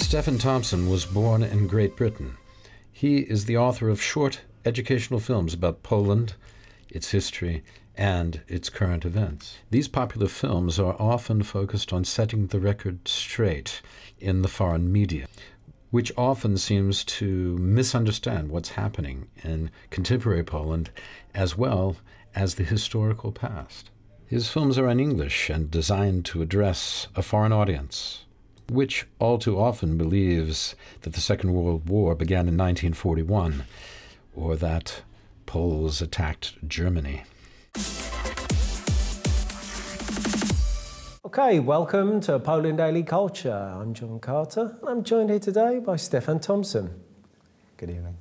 Stefan Tompson was born in Great Britain. He is the author of short educational films about Poland, its history, and its current events. These popular films are often focused on setting the record straight in the foreign media, which often seems to misunderstand what's happening in contemporary Poland as well as the historical past. His films are in English and designed to address a foreign audience, which all too often believes that the Second World War began in 1941, or that Poles attacked Germany. Okay, welcome to Poland Daily Culture. I'm Jon Carter, and I'm joined here today by Stefan Tompson. Good evening.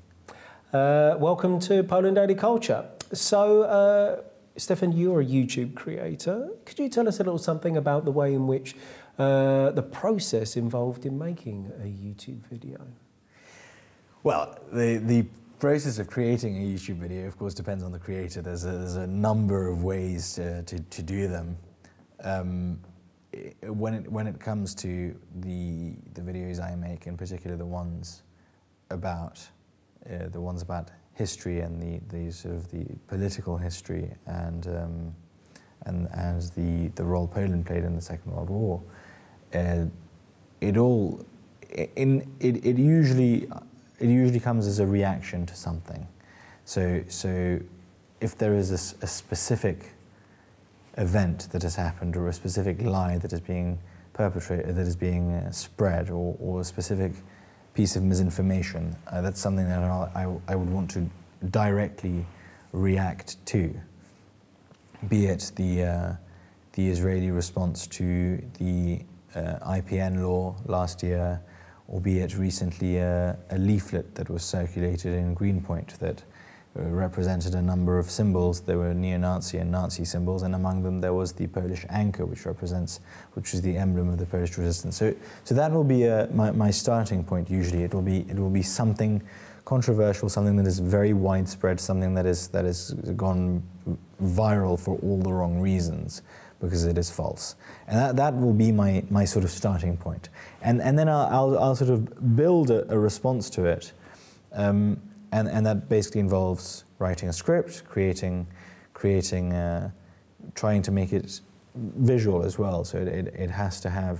Welcome to Poland Daily Culture. So, Stefan, you're a YouTube creator. Could you tell us a little something about the way in which the process involved in making a YouTube video? Well, the process of creating a YouTube video, of course, depends on the creator. There's a number of ways to do them. When it comes to the videos I make, in particular the ones about history and the sort of the political history and the role Poland played in the Second World War, it usually comes as a reaction to something. So if there is a specific event that has happened, or a specific lie that is being perpetrated, that is being spread, or a specific piece of misinformation, that's something that I would want to directly react to. Be it the Israeli response to the IPN law last year, or be it recently a leaflet that was circulated in Greenpoint that represented a number of symbols. There were neo-Nazi and Nazi symbols, and among them there was the Polish anchor, which is the emblem of the Polish resistance. So that will be my starting point. Usually, it will be something controversial, something that is very widespread, something that has gone viral for all the wrong reasons, because it is false. And that will be my sort of starting point. And then I'll sort of build a response to it. And that basically involves writing a script, trying to make it visual as well. So it has to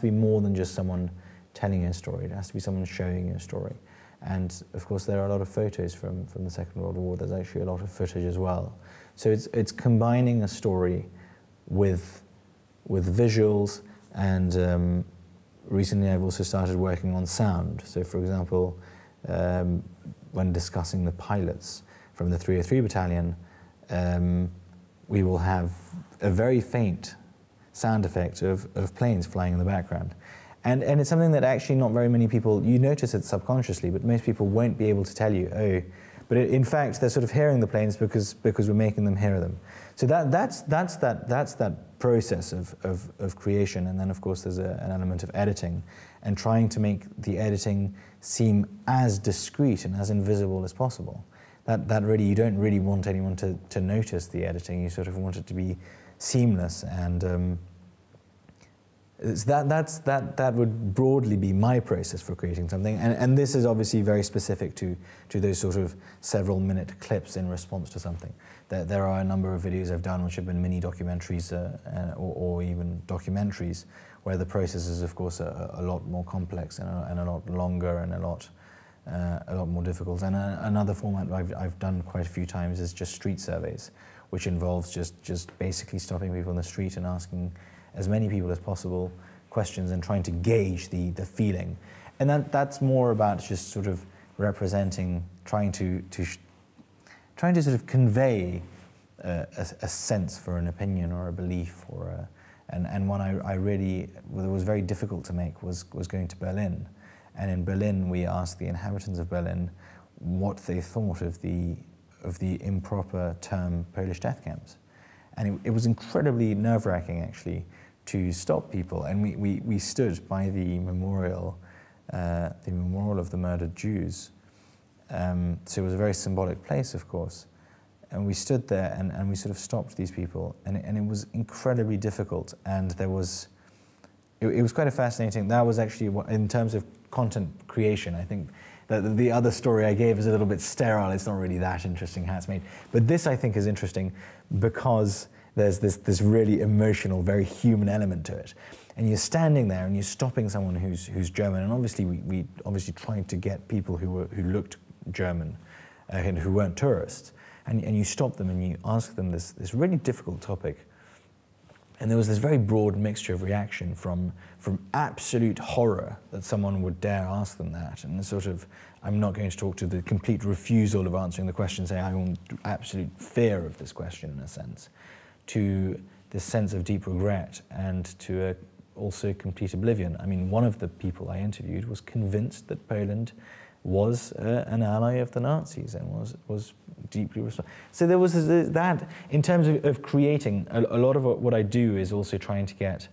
be more than just someone telling a story. It has to be someone showing a story. And of course, there are a lot of photos from the Second World War. There's actually a lot of footage as well. So it's combining a story with visuals, and recently I've also started working on sound. So for example, when discussing the pilots from the 303 battalion, we will have a very faint sound effect of planes flying in the background. And it's something that actually not very many people, you notice it subconsciously, but most people won't be able to tell you, oh, but in fact they're sort of hearing the planes because we're making them hear them. So that's that process of creation. And then of course there's an element of editing, and trying to make the editing seem as discreet and as invisible as possible. That really, you don't really want anyone to notice the editing. You sort of want it to be seamless, and that would broadly be my process for creating something. And this is obviously very specific to those sort of several minute clips in response to something. There are a number of videos I've done which have been mini documentaries or even documentaries, where the process is of course a lot more complex and a lot longer and a lot more difficult. And another format I've done quite a few times is just street surveys, which involves just basically stopping people in the street and asking as many people as possible questions and trying to gauge the feeling. And that's more about just sort of representing, trying to sort of convey a sense for an opinion or a belief, or and one I really, that was very difficult to make was going to Berlin. And in Berlin, we asked the inhabitants of Berlin what they thought of the improper term Polish death camps. And it was incredibly nerve-wracking, actually, to stop people. And we stood by the memorial of the murdered Jews. So it was a very symbolic place, of course. And we stood there and we sort of stopped these people. And it was incredibly difficult. And there was it was quite a fascinating. That was actually in terms of content creation. I think that the other story I gave is a little bit sterile. It's not really that interesting how it's made. But this I think is interesting because there's this really emotional, very human element to it. And you're standing there and you're stopping someone who's German, and obviously we obviously tried to get people who looked German and who weren't tourists, and you stop them and you ask them this really difficult topic. And there was this very broad mixture of reaction from absolute horror that someone would dare ask them that, and the sort of, I'm not going to talk, to the complete refusal of answering the question, say I want absolute fear of this question in a sense, to this sense of deep regret, and to also complete oblivion. I mean, one of the people I interviewed was convinced that Poland was an ally of the Nazis and was deeply responsible. So there was that, in terms of creating, a lot of what I do is also trying to get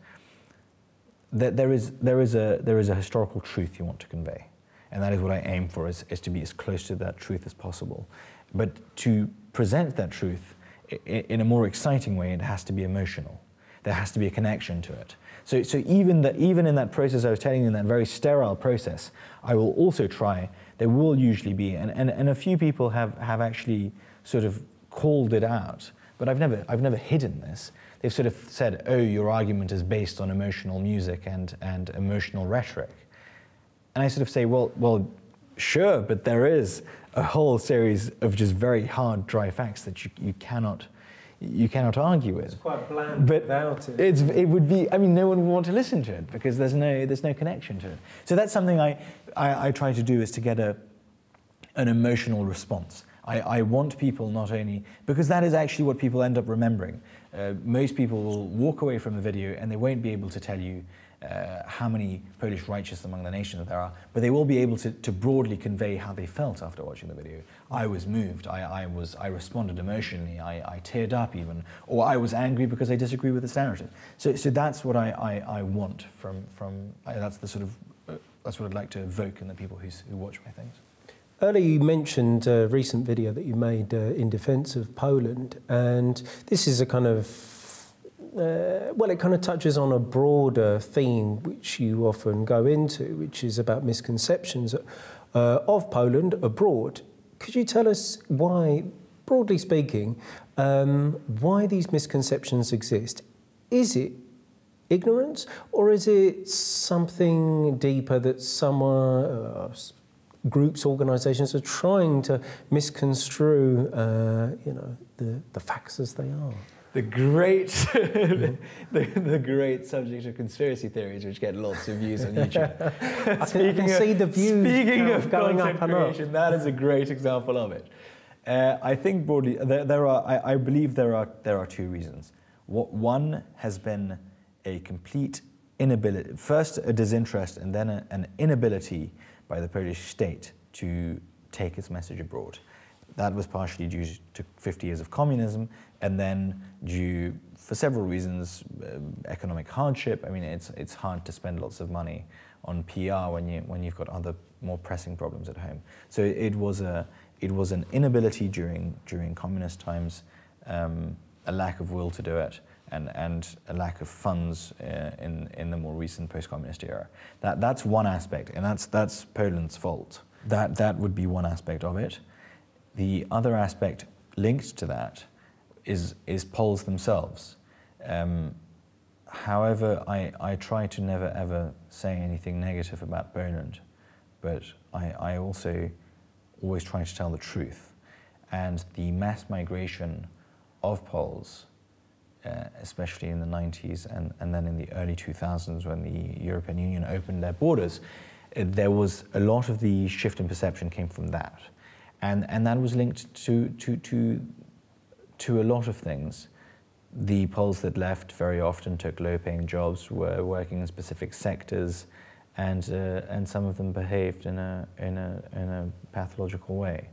that there is a historical truth you want to convey, and that is what I aim for, is to be as close to that truth as possible. But to present that truth in a more exciting way, it has to be emotional. There has to be a connection to it. So even in that process I was telling you, in that very sterile process, I will also try, there will usually be, and a few people have actually sort of called it out, but I've never hidden this. They've sort of said, oh, your argument is based on emotional music and emotional rhetoric. And I sort of say, well, sure, but there is a whole series of just very hard, dry facts that you cannot argue with. It's quite bland without it. It would be, I mean, no one would want to listen to it because there's no connection to it. So that's something I try to do, is to get an emotional response. I want people not only, because that is actually what people end up remembering. Most people will walk away from the video and they won't be able to tell you how many Polish righteous among the nations there are, but they will be able to broadly convey how they felt after watching the video. I was moved, I responded emotionally, I teared up even, or I was angry because I disagree with this narrative. So that's what I want from that's the sort of, that's what I'd like to evoke in the people who watch my things. Earlier you mentioned a recent video that you made in defence of Poland, and this is a kind of well, it kind of touches on a broader theme which you often go into, which is about misconceptions of Poland abroad. Could you tell us why, broadly speaking, why these misconceptions exist? Is it ignorance, or is it something deeper that someone, groups, organisations are trying to misconstrue, the facts as they are? The great, the great subject of conspiracy theories, which get lots of views on YouTube. I can see the views speaking of going up and creation, up. that is a great example of it. I think broadly, I believe there are two reasons. One has been a complete inability, first a disinterest, and then an inability by the Polish state to take its message abroad. That was partially due to 50 years of communism, and then due, for several reasons, economic hardship. I mean, it's hard to spend lots of money on PR when you've got other more pressing problems at home. So it was an inability during communist times, a lack of will to do it, and a lack of funds in the more recent post-communist era. That's one aspect, and that's Poland's fault. That would be one aspect of it. The other aspect linked to that is Poles themselves. However, I try to never ever say anything negative about Poland, but I also always try to tell the truth. And the mass migration of Poles, especially in the 90s and then in the early 2000s when the European Union opened their borders, there was a lot of the shift in perception came from that. And that was linked to a lot of things. The Poles that left very often took low-paying jobs, were working in specific sectors, and some of them behaved in a pathological way.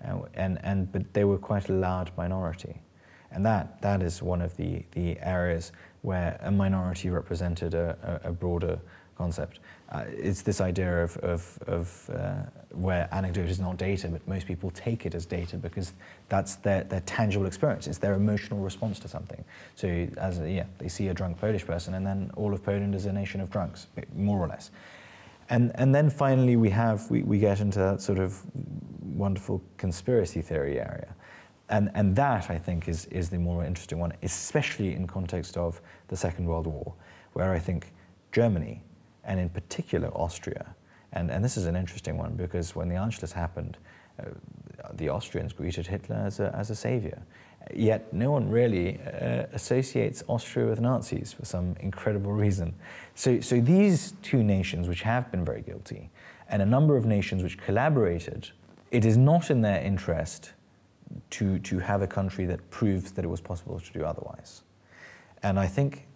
But they were quite a large minority, and that is one of the areas where a minority represented a broader concept. It's this idea of where anecdote is not data, but most people take it as data because that's their tangible experience. It's their emotional response to something. So they see a drunk Polish person, and then all of Poland is a nation of drunks, more or less. And then finally we get into that sort of wonderful conspiracy theory area. And that, I think, is the more interesting one, especially in context of the Second World War, where I think Germany, and in particular Austria, and this is an interesting one because when the Anschluss happened, the Austrians greeted Hitler as a savior. Yet no one really associates Austria with Nazis for some incredible reason. So these two nations, which have been very guilty, and a number of nations which collaborated, it is not in their interest to have a country that proves that it was possible to do otherwise. And I think,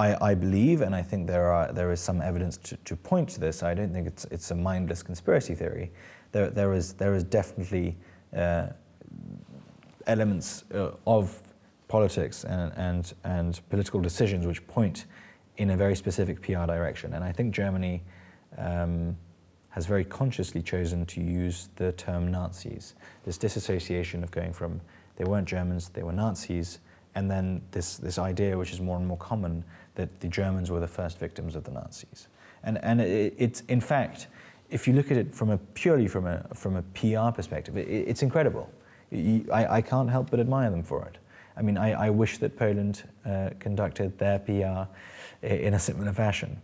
I believe, and I think there is some evidence to point to this. I don't think it's a mindless conspiracy theory. There is definitely elements of politics and political decisions which point in a very specific PR direction. And I think Germany has very consciously chosen to use the term Nazis, this disassociation of going from they weren't Germans, they were Nazis, and then this idea, which is more and more common, that the Germans were the first victims of the Nazis. And it's, in fact, if you look at it purely from a PR perspective, it's incredible. I can't help but admire them for it. I mean, I wish that Poland conducted their PR in a similar fashion.